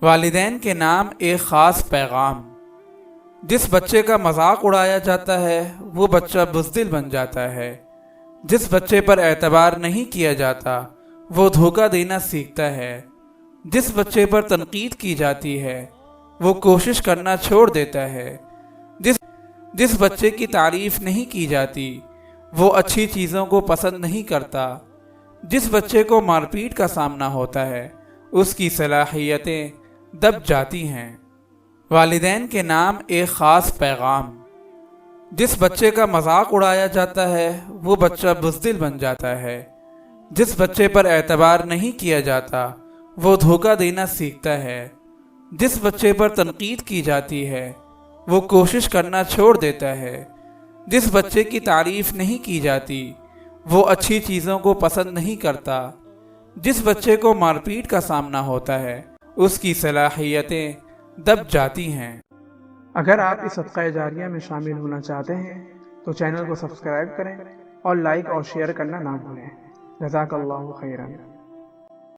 والدین کے نام ایک خاص پیغام۔ جس بچے کا مذاق اڑایا جاتا ہے وہ بچہ بزدل بن جاتا ہے۔ جس بچے پر اعتبار نہیں کیا جاتا وہ دھوکہ دینا سیکھتا ہے۔ جس بچے پر تنقید کی جاتی ہے وہ کوشش کرنا چھوڑ دیتا ہے۔ جس بچے کی تعریف نہیں کی جاتی وہ اچھی چیزوں کو پسند نہیں کرتا۔ جس بچے کو مار پیٹ کا سامنا ہوتا ہے اس کی صلاحیتیں دب جاتی ہیں۔ والدین کے نام ایک خاص پیغام۔ جس بچے کا مذاق اڑایا جاتا ہے وہ بچہ بزدل بن جاتا ہے۔ جس بچے پر اعتبار نہیں کیا جاتا وہ دھوکہ دینا سیکھتا ہے۔ جس بچے پر تنقید کی جاتی ہے وہ کوشش کرنا چھوڑ دیتا ہے۔ جس بچے کی تعریف نہیں کی جاتی وہ اچھی چیزوں کو پسند نہیں کرتا۔ جس بچے کو مار پیٹ کا سامنا ہوتا ہے اس کی صلاحیتیں دب جاتی ہیں۔ اگر آپ اس صدقہ جاریہ میں شامل ہونا چاہتے ہیں تو چینل کو سبسکرائب کریں اور لائک اور شیئر کرنا نہ بھولیں۔ جزاک اللہ خیرا۔